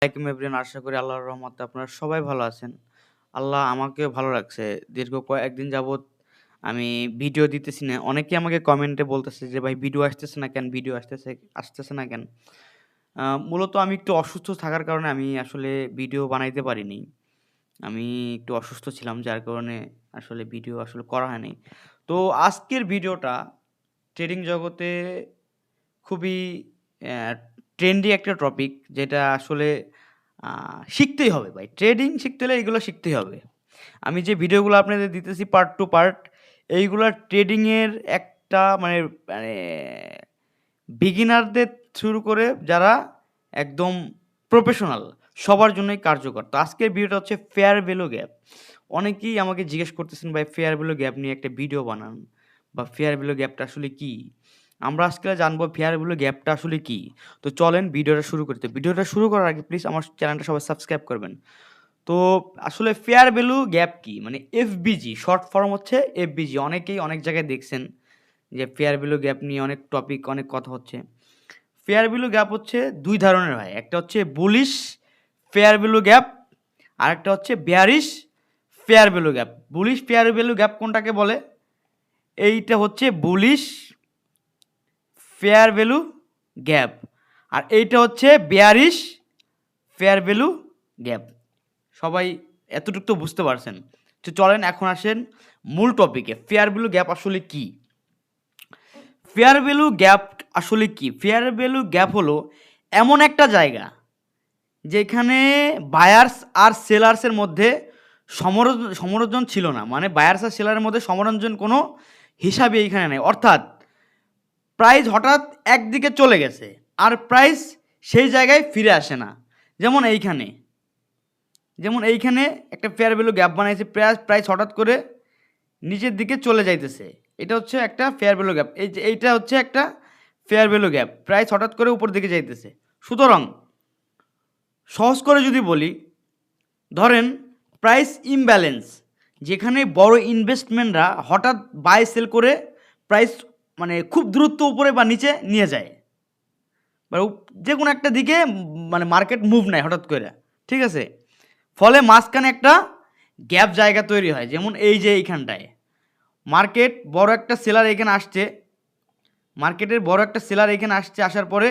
আসসালামু এভরিওয়ান, আশা করি আল্লাহর রহমতে আপনারা সবাই ভালো আছেন। আল্লাহ আমাকেও ভালো রাখছে। দীর্ঘ কয়েকদিন যাবৎ আমি ভিডিও দিতেছি না। অনেকেই আমাকে কমেন্টে বলতেছে যে, "ভাই ভিডিও আসতেছে না কেন? ভিডিও আসতেছে না কেন?" মূলত আমি একটু অসুস্থ থাকার কারণে আমি আসলে ভিডিও বানাইতে পারিনি। আমি একটু অসুস্থ ছিলাম, যার কারণে আসলে ভিডিও করা হয় নাই। তো আজকের ভিডিওটা ট্রেডিং জগতে খুবই অ্যা ট্রেন্ডি একটা টপিক, যেটা আসলে আ শিখতেই হবে ভাই। ট্রেডিং শিখতে হলে এগুলো শিখতেই হবে। আমি যে ভিডিওগুলো আপনাদের দিতেছি পার্ট টু পার্ট, এইগুলা ট্রেডিং এর একটা মানে মানে বিগিনারদের শুরু করে যারা একদম প্রফেশনাল, সবার জন্যই কার্যকর। তো আজকের ভিডিওটা হচ্ছে ফেয়ার ভ্যালু গ্যাপ। অনেকেই আমাকে জিজ্ঞেস করতেছেন, ভাই ফেয়ার ভ্যালু গ্যাপ নিয়ে একটা ভিডিও বানান, বা ফেয়ার ভ্যালু গ্যাপটা আসলে কি? আমরা আজকে জানবো ফেয়ার ভ্যালু গ্যাপটা আসলে কি? তো চলেন ভিডিওটা শুরু করি। তো ভিডিওটা শুরু করার আগে প্লিজ আমার চ্যানেলটা সবাই সাবস্ক্রাইব করবেন। তো আসলে ফেয়ার ভ্যালু গ্যাপ কি? মানে এফবিজি, শর্ট ফর্ম হচ্ছে এফবিজি। অনেকেই অনেক জায়গায় দেখছেন যে ফেয়ার ভ্যালু গ্যাপ নিয়ে অনেক টপিক, অনেক কথা হচ্ছে। ফেয়ার ভ্যালু গ্যাপ হচ্ছে ২ ধরনের হয়। একটা হচ্ছে বুলিশ ফেয়ার ভ্যালু গ্যাপ, আরেকটা হচ্ছে bearish fair value gap. Bullish fair value gap কোনটাকে বলে? এইটা হচ্ছে বুলিশ ফেয়ার ভ্যালু গ্যাপ। আর এইটা হচ্ছে বেয়ারিশ ফেয়ার ভ্যালু গ্যাপ। সবাই এতটুকু তো বুঝতে পারছেন। তো চলেন এখন আসেন মূল টপিকে। ফেয়ার ভ্যালু গ্যাপ আসলে কি? ফেয়ার ভ্যালু গ্যাপ আসলে কি? ফেয়ার ভ্যালু গ্যাপ হলো এমন একটা জায়গা যেখানে বায়ার্স আর সেলার্সের মধ্যে সমরঞ্জন ছিল না। মানে বায়ার্স আর সেলারের মধ্যে সমরঞ্জন কোনো হিসাবে এইখানে নেই। অর্থাৎ প্রাইস হঠাৎ একদিকে চলে গেছে, আর প্রাইস সেই জায়গায় ফিরে আসে না। যেমন এইখানে যেমন এইখানে একটা ফেয়ার ভ্যালু গ্যাপ বানাইছে, প্রাইস হঠাৎ করে নিচের দিকে চলে যাইতেছে। এটা হচ্ছে একটা ফেয়ার ভ্যালু গ্যাপ। এই যে এইটা হচ্ছে একটা ফেয়ার ভ্যালু গ্যাপ, প্রাইস হঠাৎ করে উপর দিকে যাইতেছে। সুতরাং সহজ করে যদি বলি, ধরেন প্রাইস ইমব্যালেন্স, যেখানে বড় ইনভেস্টমেন্টরা হঠাৎ বাই সেল করে প্রাইস মানে খুব দ্রুত উপরে বা নিচে নিয়ে যায়, বা যে কোনো একটা দিকে মানে মার্কেট মুভ নেয় হঠাৎ করে, ঠিক আছে? ফলে মাঝখানে একটা গ্যাপ জায়গা তৈরি হয়। যেমন এই যে এইখানটায় মার্কেট বড় একটা সেলার এখানে আসছে, মার্কেটের বড় একটা সেলার এখানে আসছে, আসার পরে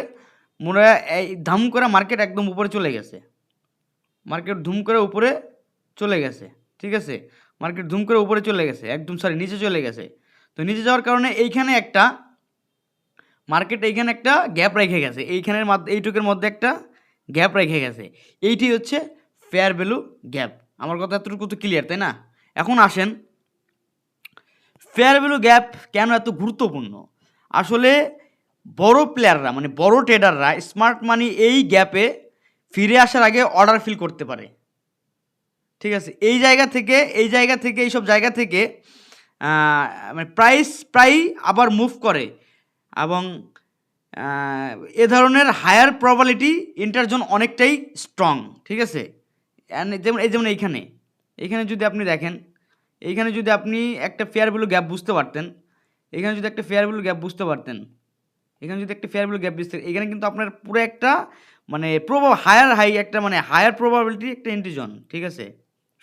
মনে হয় এই ধাম করে মার্কেট একদম উপরে চলে গেছে। মার্কেট ধুম করে উপরে চলে গেছে, ঠিক আছে? মার্কেট ধুম করে উপরে চলে গেছে, একদম সরি নিচে চলে গেছে। তো নিচে যাওয়ার কারণে এইখানে একটা মার্কেট এইখানে একটা গ্যাপ রেখে গেছে, এইটুকের মধ্যে একটা গ্যাপ রেখে গেছে। এইটি হচ্ছে ফেয়ার ভ্যালু গ্যাপ। আমার কথা এতটুকু তো ক্লিয়ার, তাই না? এখন আসেন ফেয়ার ভ্যালু গ্যাপ কেন এত গুরুত্বপূর্ণ। আসলে বড় প্লেয়াররা মানে বড় ট্রেডাররা স্মার্ট মানি এই গ্যাপে ফিরে আসার আগে অর্ডার ফিল করতে পারে, ঠিক আছে? এই জায়গা থেকে এইসব জায়গা থেকে মানে প্রাইস প্রায়ই আবার মুভ করে, এবং আহ, এ ধরনের হায়ার প্রবাবিলিটি ইন্টারজোন অনেকটাই স্ট্রং, ঠিক আছে? যেমন এইখানে এইখানে যদি আপনি দেখেন, এইখানে যদি আপনি একটা ফেয়ার ভ্যালু গ্যাপ বুঝতে পারতেন, এখানে যদি একটা ফেয়ার ভ্যালু গ্যাপ বুঝতে পারতেন এখানে যদি একটা ফেয়ার ভ্যালু গ্যাপ বুঝতে, এখানে কিন্তু আপনার পুরো একটা মানে হায়ার প্রবাবিলিটি একটা এন্ট্রি জোন, ঠিক আছে?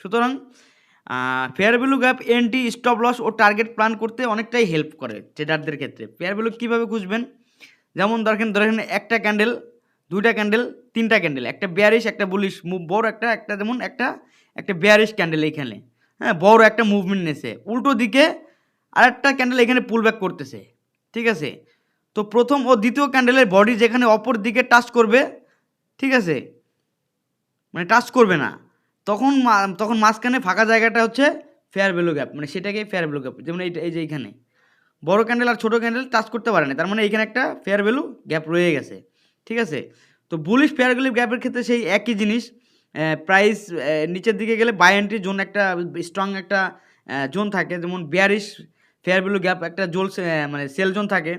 সুতরাং fair value gap entry, stop loss ও টার্গেট প্ল্যান করতে অনেকটাই হেল্প করে ট্রেডারদের ক্ষেত্রে। ফেয়ার ভ্যালু কীভাবে খুঁজবেন? যেমন ধরেন একটা ক্যান্ডেল, দুইটা ক্যান্ডেল, তিনটা ক্যান্ডেল, একটা বেয়ারিশ, একটা বুলিশ মুভ, বড় একটা যেমন একটা একটা বেয়ারিশ ক্যান্ডেল এইখানে, হ্যাঁ, বড় একটা মুভমেন্ট নিয়েছে উল্টো দিকে, আরেকটা ক্যান্ডেল এখানে পুল ব্যাক করতেছে, ঠিক আছে? তো প্রথম ও দ্বিতীয় ক্যান্ডেলের বডি যেখানে অপর দিকে টাচ করবে, ঠিক আছে, মানে টাচ করবে না, তখন মাঝখানে ফাঁকা জায়গাটা হচ্ছে ফেয়ার ভ্যালু গ্যাপ, মানে সেটাকে ফেয়ার ভ্যালু গ্যাপ। যেমন এই যে এইখানে বড় ক্যান্ডেল আর ছোট ক্যান্ডেল টাচ করতে পারে না, তার মানে এখানে একটা ফেয়ার ভ্যালু গ্যাপ রয়ে গেছে, ঠিক আছে? তো বুলিশ ফেয়ার ভ্যালু গ্যাপের ক্ষেত্রে সেই একই জিনিস। প্রাইস নিচের দিকে গেলে বাই এন্ট্রি জোন একটা স্ট্রং একটা জোন থাকে। যেমন বিয়ারিশ ফেয়ার ভ্যালু গ্যাপ একটা মানে সেল জোন থাকে।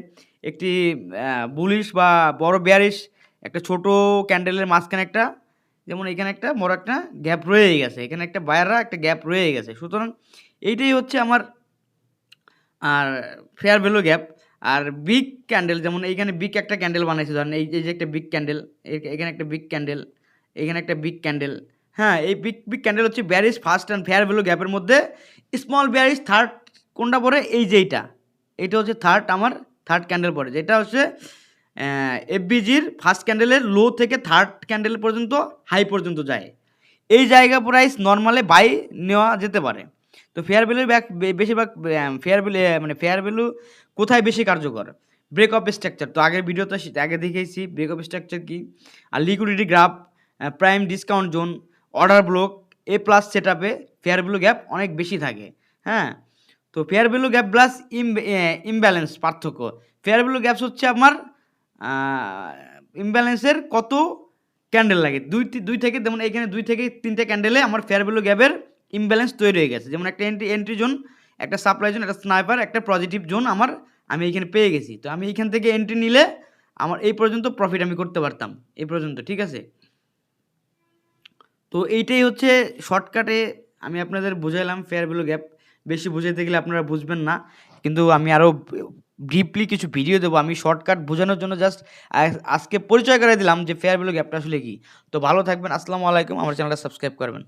একটি বুলিশ বা বড় বিয়ারিশ একটা ছোট ক্যান্ডেলের মাঝখানে একটা, যেমন এখানে একটা বড় একটা গ্যাপ রয়ে গেছে, এখানে একটা বায়াররা একটা গ্যাপ রয়ে গেছে। সুতরাং এইটাই হচ্ছে আমার আর ফেয়ার ভ্যালু গ্যাপ। আর বিগ ক্যান্ডেল, যেমন এইখানে বিগ একটা ক্যান্ডেল বানাইছে, ধরেন এই যে একটা বিগ ক্যান্ডেল, এখানে একটা বিগ ক্যান্ডেল, এখানে একটা বিগ ক্যান্ডেল, হ্যাঁ এই বিগ ক্যান্ডেল হচ্ছে bearish first and fair value গ্যাপের মধ্যে স্মল বেয়ারিশ থার্ড কোনটা পড়ে, এই যে এটা হচ্ছে থার্ড ক্যান্ডেল পড়ে, যেটা হচ্ছে এফবিজির ফার্স্ট ক্যান্ডেলের লো থেকে থার্ড ক্যান্ডেল পর্যন্ত হাই পর্যন্ত যায়। এই জায়গা প্রাইস নর্মালে বাই নেওয়া যেতে পারে। তো ফেয়ার ভ্যালু বেশিরভাগ ফেয়ার ভ্যালু কোথায় বেশি কার্যকর? ব্রেক অফ স্ট্রাকচার, তো আগের ভিডিওতে আগে দেখিয়েছি ব্রেক অফ স্ট্রাকচার কি, আর liquidity graph, prime discount zone, order block, A+ set আপে ফেয়ার ভ্যালু গ্যাপ অনেক বেশি থাকে। হ্যাঁ, তো fair value gap plus imbalance পার্থক্য, ফেয়ার ভ্যালু গ্যাপস হচ্ছে আমার ইমব্যালেন্সের কত ক্যান্ডেল লাগে, দুই থেকে, যেমন এখানে 2 থেকে 3টে ক্যান্ডেলে আমার ফেয়ার ভ্যালু গ্যাপের ইমব্যালেন্স তৈরি হয়ে গেছে, যেমন একটা এন্ট্রি জোন, একটা সাপ্লাই জোন, একটা স্নাইপার, একটা পজিটিভ জোন আমি এখানে পেয়ে গেছি। তো আমি এইখান থেকে এন্ট্রি নিলে আমার এই পর্যন্ত প্রফিট আমি করতে পারতাম, এই পর্যন্ত, ঠিক আছে। তো এইটাই হচ্ছে শর্টকাটে আমি আপনাদের বুঝাইলাম ফেয়ার ভ্যালু গ্যাপ। বেশি বুঝাইতে গেলে আপনারা বুঝবেন না, কিন্তু আমি আরও ডিপলি কিছু ভিডিও দেবো। আমি শর্টকাট বোঝানোর জন্য জাস্ট আজকে পরিচয় করে দিলাম যে ফেয়ার ভ্যালু গ্যাপটা আসলে কী। তো ভালো থাকবেন, আসসালামু আলাইকুম, আমার চ্যানেলটা সাবস্ক্রাইব করবেন।